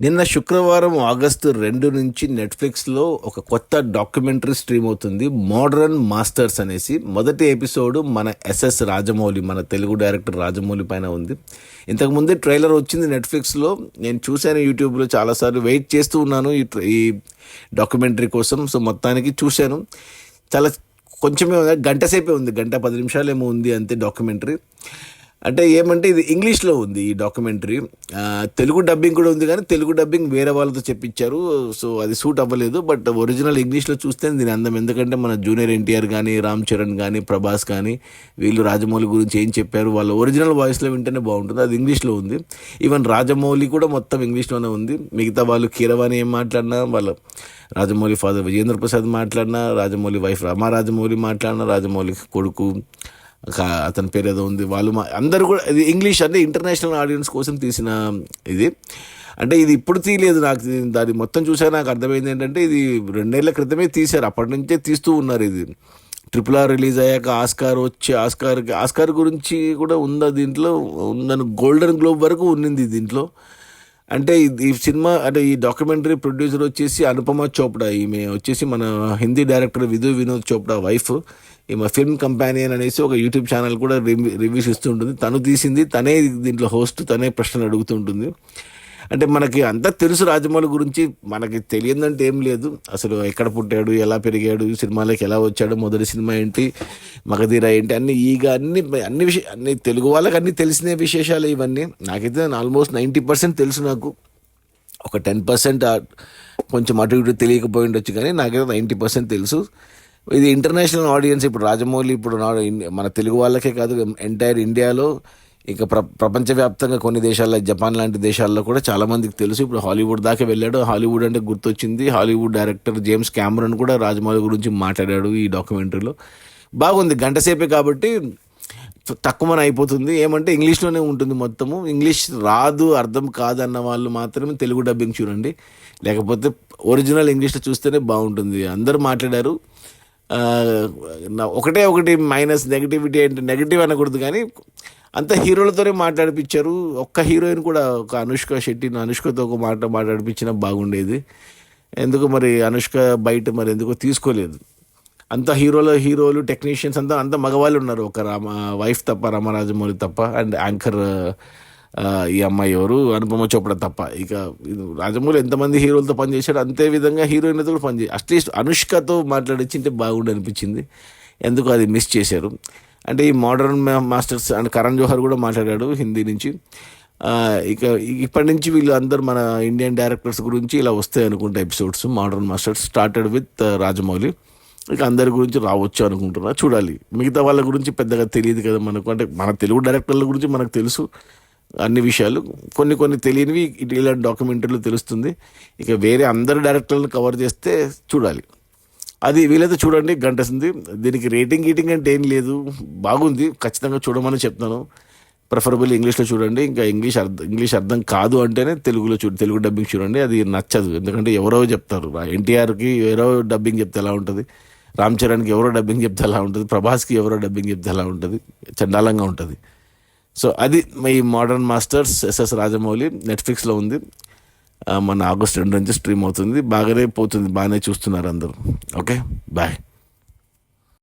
నిన్న శుక్రవారం ఆగస్టు 2 నుంచి నెట్ఫ్లిక్స్లో ఒక కొత్త డాక్యుమెంటరీ స్ట్రీమ్ అవుతుంది, మోడరన్ మాస్టర్స్ అనేసి. మొదటి ఎపిసోడ్ మన ఎస్ఎస్ రాజమౌళి, మన తెలుగు డైరెక్టర్ రాజమౌళి పైన ఉంది. ఇంతకుముందే ట్రైలర్ వచ్చింది నెట్ఫ్లిక్స్లో, నేను చూశాను యూట్యూబ్లో చాలాసార్లు. వెయిట్ చేస్తూ ఉన్నాను ఈ డాక్యుమెంటరీ కోసం. సో మొత్తానికి చూశాను. చాలా కొంచెమే ఉంది, గంట సేపే ఉంది, గంట 10 నిమిషాలేమో ఉంది అంతే డాక్యుమెంటరీ. అంటే ఏమంటే ఇది ఇంగ్లీష్లో ఉంది ఈ డాక్యుమెంటరీ. తెలుగు డబ్బింగ్ కూడా ఉంది, కానీ తెలుగు డబ్బింగ్ వేరే వాళ్ళతో చెప్పించారు. సో అది సూట్ అవ్వలేదు. బట్ ఒరిజినల్ ఇంగ్లీష్లో చూస్తే దీని అందం. ఎందుకంటే మన జూనియర్ ఎన్టీఆర్ కానీ, రామ్ చరణ్ కానీ, ప్రభాస్ కానీ, వీళ్ళు రాజమౌళి గురించి ఏం చెప్పారు వాళ్ళ ఒరిజినల్ వాయిస్లో వింటేనే బాగుంటుంది. అది ఇంగ్లీష్లో ఉంది. ఈవెన్ రాజమౌళి కూడా మొత్తం ఇంగ్లీష్లోనే ఉంది. మిగతా వాళ్ళు కీరవాణి ఏం మాట్లాడినా, వాళ్ళ రాజమౌళి ఫాదర్ విజేంద్ర ప్రసాద్ మాట్లాడినా, రాజమౌళి వైఫ్ రమా రాజమౌళి మాట్లాడినా, రాజమౌళి కొడుకు అతని పేరు ఏదో ఉంది, వాళ్ళు అందరూ కూడా ఇది ఇంగ్లీష్. అంటే ఇంటర్నేషనల్ ఆడియన్స్ కోసం తీసిన ఇది. అంటే ఇది ఇప్పుడు తీయలేదు, నాకు దాన్ని మొత్తం చూసా నాకు అర్థమైంది ఏంటంటే ఇది 2 ఏళ్ల క్రితమే తీశారు. అప్పటి నుంచే తీస్తూ ఉన్నారు. ఇది RRR రిలీజ్ అయ్యాక ఆస్కార్ గురించి కూడా ఉందా దీంట్లో, ఉందని గోల్డెన్ గ్లోబ్ వరకు ఉన్నింది దీంట్లో. అంటే ఈ సినిమా, అంటే ఈ డాక్యుమెంటరీ ప్రొడ్యూసర్ వచ్చేసి అనుపమ చోప్డా. ఈమె వచ్చేసి మన హిందీ డైరెక్టర్ వినోద్ చోప్డా వైఫ్. ఈమె ఫిల్మ్ కంపానియన్ అనేసి ఒక యూట్యూబ్ ఛానల్ కూడా రివ్యూస్ ఇస్తూ ఉంటుంది. తను తీసింది, తనే దీంట్లో హోస్ట్, తనే ప్రశ్నలు అడుగుతూ ఉంటుంది. అంటే మనకి అంతా తెలుసు రాజమౌళి గురించి, మనకి తెలియదంటే ఏం లేదు. అసలు ఎక్కడ పుట్టాడు, ఎలా పెరిగాడు, సినిమాలోకి ఎలా వచ్చాడు, మొదటి సినిమా ఏంటి, మగధీర ఏంటి, అన్ని తెలుగు వాళ్ళకి అన్ని తెలిసిన విశేషాలు ఇవన్నీ. నాకైతే ఆల్మోస్ట్ 90% తెలుసు. నాకు ఒక 10% కొంచెం అటు ఇటు తెలియకపోయి ఉండొచ్చు, కానీ నాకైతే 90% తెలుసు. ఇది ఇంటర్నేషనల్ ఆడియన్స్. ఇప్పుడు రాజమౌళి ఇప్పుడు మన తెలుగు వాళ్ళకే కాదు, ఎంటైర్ ఇండియాలో, ఇక ప్రపంచవ్యాప్తంగా కొన్ని దేశాల్లో, జపాన్ లాంటి దేశాల్లో కూడా చాలామందికి తెలుసు. ఇప్పుడు హాలీవుడ్ దాకా వెళ్ళాడు. హాలీవుడ్ అంటే గుర్తొచ్చింది, హాలీవుడ్ డైరెక్టర్ జేమ్స్ క్యామరన్ కూడా రాజమౌళి గురించి మాట్లాడాడు ఈ డాక్యుమెంటరీలో. బాగుంది, గంట సేపే కాబట్టి తక్కువని అయిపోతుంది. ఏమంటే ఇంగ్లీష్లోనే ఉంటుంది మొత్తము. ఇంగ్లీష్ రాదు, అర్థం కాదు అన్న వాళ్ళు మాత్రమే తెలుగు డబ్బింగ్ చూడండి, లేకపోతే ఒరిజినల్ ఇంగ్లీష్లో చూస్తేనే బాగుంటుంది. అందరూ మాట్లాడారు. ఒకటి మైనస్ నెగిటివిటీ అంటే, నెగిటివ్ అనకూడదు కానీ అంత హీరోలతోనే మాట్లాడిపించారు. ఒక్క హీరోయిన్ కూడా, ఒక అనుష్క శెట్టి, అనుష్కతో ఒక మాట్లాడిపించినా బాగుండేది. ఎందుకు మరి అనుష్క బయట మరి ఎందుకో తీసుకోలేదు. అంత హీరోలు టెక్నీషియన్స్ అంత మగవాళ్ళు ఉన్నారు, ఒక వైఫ్ తప్ప, రామరాజమౌళి తప్ప, అండ్ యాంకర్ ఈ అమ్మాయి ఎవరు, అనుపమ చోప్డా తప్ప. ఇక రాజమౌళి ఎంతమంది హీరోలతో పనిచేశాడు, అంతే విధంగా హీరోయిన్లతో కూడా అట్లీస్ట్ అనుష్కతో మాట్లాడించింటే బాగుండి అనిపించింది. ఎందుకు అది మిస్ చేశారు. అంటే ఈ modern masters and Karan Johar కూడా మాట్లాడాడు హిందీ నుంచి. ఇక ఇప్పటి నుంచి వీళ్ళు అందరు మన ఇండియన్ డైరెక్టర్స్ గురించి ఇలా వస్తాయి అనుకుంటా episodes. Modern masters started with Rajamouli. ఇక అందరి గురించి రావచ్చు అనుకుంటున్నా, చూడాలి. మిగతా వాళ్ళ గురించి పెద్దగా తెలియదు కదా మనకు. అంటే మన తెలుగు డైరెక్టర్ల గురించి మనకు తెలుసు అన్ని విషయాలు, కొన్ని తెలియనివి ఇలాంటి డాక్యుమెంటరీలో తెలుస్తుంది. ఇక వేరే అందరు డైరెక్టర్లను కవర్ చేస్తే చూడాలి. అది వీలైతే చూడండి, గంటసింది. దీనికి రేటింగ్ అంటే ఏం లేదు, బాగుంది, ఖచ్చితంగా చూడమని చెప్తాను. ప్రిఫరబుల్ ఇంగ్లీష్లో చూడండి. ఇంకా ఇంగ్లీష్ అర్థం కాదు అంటేనే తెలుగు డబ్బింగ్ చూడండి. అది నచ్చదు, ఎందుకంటే ఎవరో చెప్తారు. ఎన్టీఆర్కి ఎవరో డబ్బింగ్ చెప్తే ఎలా ఉంటుంది, రామ్ చరణ్కి ఎవరో డబ్బింగ్ చెప్తే ఎలా ఉంటుంది, ప్రభాస్కి ఎవరో డబ్బింగ్ చెప్తే ఎలా ఉంటుంది, చండాలంగా ఉంటుంది. సో అది ఈ మోడర్న్ మాస్టర్స్ ఎస్ఎస్ రాజమౌళి. నెట్ఫ్లిక్స్లో ఉంది. మన ఆగస్ట్ 2 నుంచి స్ట్రీమ్ అవుతుంది. బాగానే పోతుంది, బాగానే చూస్తున్నారు అందరూ. Okay, bye.